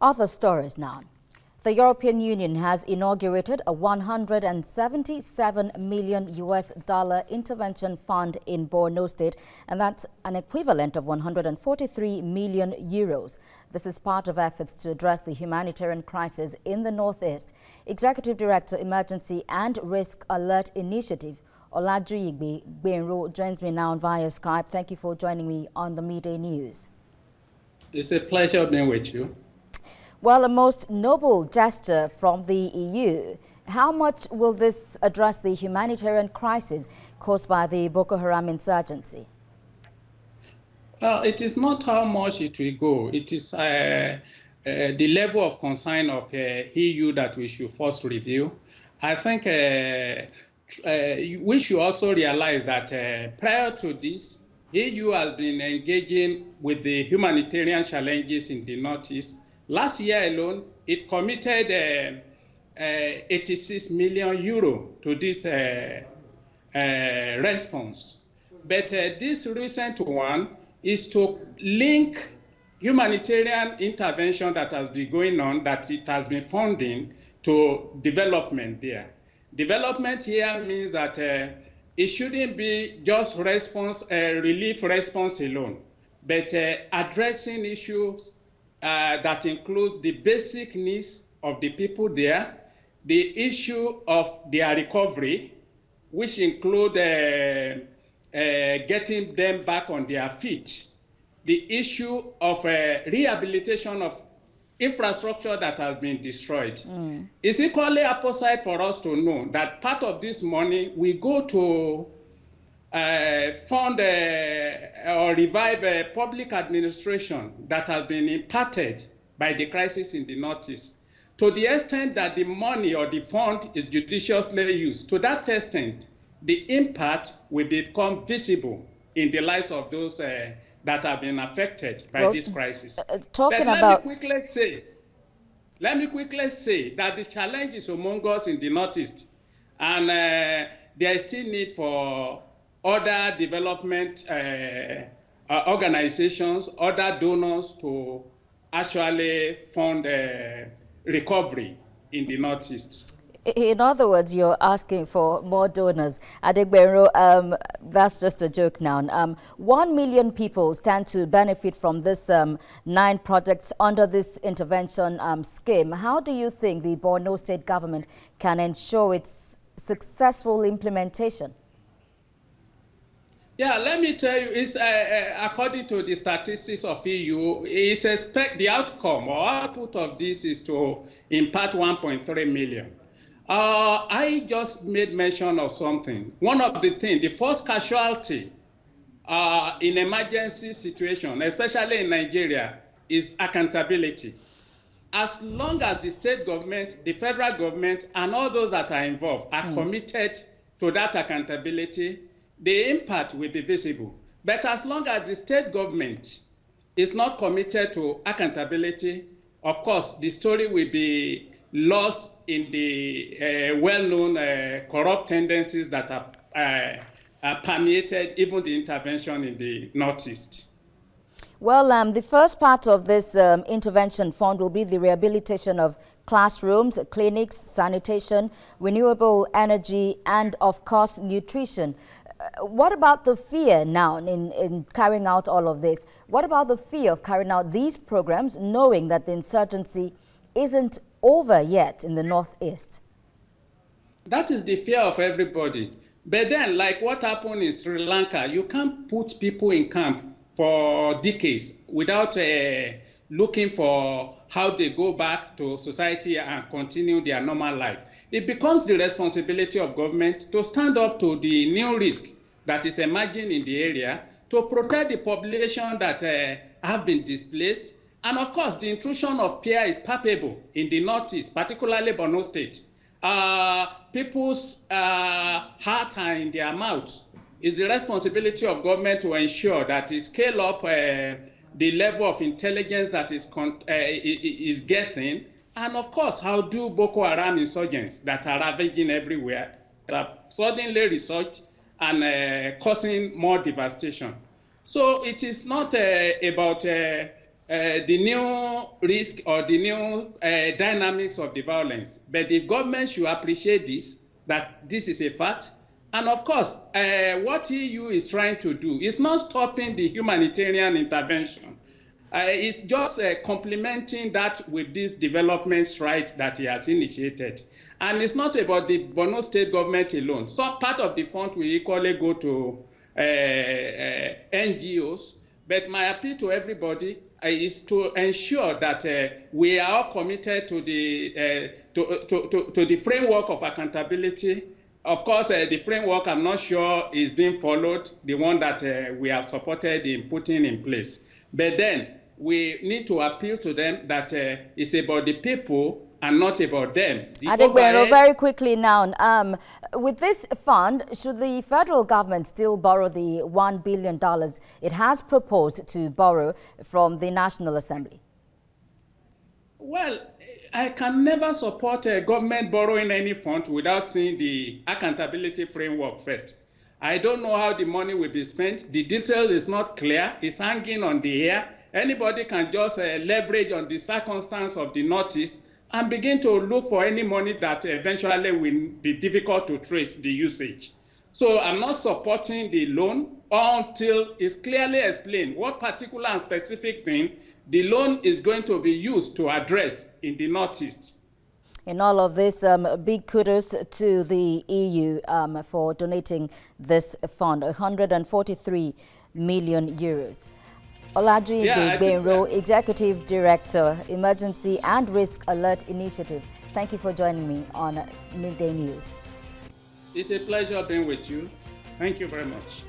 Other stories now. The European Union has inaugurated a $177 million intervention fund in Borno State, and that's an equivalent of 143 million euros. This is part of efforts to address the humanitarian crisis in the Northeast. Executive Director, Emergency and Risk Alert Initiative, Olajuyigbe Gbenro, joins me now via Skype. Thank you for joining me on the Midday News. It's a pleasure being with you. Well, a most noble gesture from the EU. How much will this address the humanitarian crisis caused by the Boko Haram insurgency? It is not how much it will go. It is the level of concern of EU that we should first review. I think we should also realize that prior to this, EU has been engaging with the humanitarian challenges in the Northeast. Last year alone, it committed 86 million euro to this response. But this recent one is to link humanitarian intervention that has been going on, that it has been funding, to development there. Development here means that it shouldn't be just relief response alone, but addressing issues that includes the basic needs of the people there, the issue of their recovery, which include getting them back on their feet, the issue of rehabilitation of infrastructure that has been destroyed. It's equally opposite for us to know that part of this money will go to fund or revive public administration that has been impacted by the crisis in the Northeast. To the extent that the money or the fund is judiciously used, to that extent, the impact will become visible in the lives of those that have been affected by this crisis. Let me quickly say that the challenge is among us in the Northeast, and there is still need for other development organizations, other donors to actually fund recovery in the Northeast. In other words, you're asking for more donors. Gbenro, that's just a joke now. 1 million people stand to benefit from this 9 projects under this intervention scheme. How do you think the Borno state government can ensure its successful implementation? Yeah, let me tell you, it's according to the statistics of EU, the outcome or output of this is to impact 1.3 million. I just made mention of something. One of the things, the first casualty in emergency situation, especially in Nigeria, is accountability. As long as the state government, the federal government, and all those that are involved are committed to that accountability, the impact will be visible. But as long as the state government is not committed to accountability, of course, the story will be lost in the well-known corrupt tendencies that are permeated even the intervention in the Northeast. Well, the first part of this intervention fund will be the rehabilitation of classrooms, clinics, sanitation, renewable energy, and of course, nutrition. What about the fear now in carrying out all of this? What about the fear of carrying out these programs, knowing that the insurgency isn't over yet in the Northeast? That is the fear of everybody. But then, like what happened in Sri Lanka, you can't put people in camp for decades without looking for how they go back to society and continue their normal life. It becomes the responsibility of government to stand up to the new risk that is emerging in the area, to protect the population that have been displaced. And of course, the intrusion of fear is palpable in the Northeast, particularly Borno State. People's hearts are in their mouths. It's the responsibility of government to ensure that it scale up the level of intelligence that is getting. And of course, how do Boko Haram insurgents that are ravaging everywhere, that have suddenly resurged and causing more devastation. So it is not about the new risk or the new dynamics of the violence. But the government should appreciate this, that this is a fact. And of course, what EU is trying to do is not stopping the humanitarian intervention. It's just complementing that with these developments right that he has initiated. And it's not about the Borno state government alone. So part of the fund will equally go to NGOs. But my appeal to everybody is to ensure that we are all committed to the framework of accountability. Of course, the framework, I'm not sure is being followed, the one that we have supported in putting in place. But then we need to appeal to them that it's about the people and not about them. Very quickly now, with this fund, should the federal government still borrow the $1 billion it has proposed to borrow from the National Assembly? Well, I can never support a government borrowing any fund without seeing the accountability framework first. I don't know how the money will be spent. The detail is not clear. It's hanging on the air. Anybody can just leverage on the circumstance of the notice and begin to look for any money that eventually will be difficult to trace the usage. So I'm not supporting the loan until it's clearly explained what particular and specific thing the loan is going to be used to address in the Northeast. In all of this, big kudos to the EU for donating this fund, 143 million euros. Olajuyigbe Gbenro, Executive Director, Emergency and Risk Alert Initiative. Thank you for joining me on Midday News. It's a pleasure being with you. Thank you very much.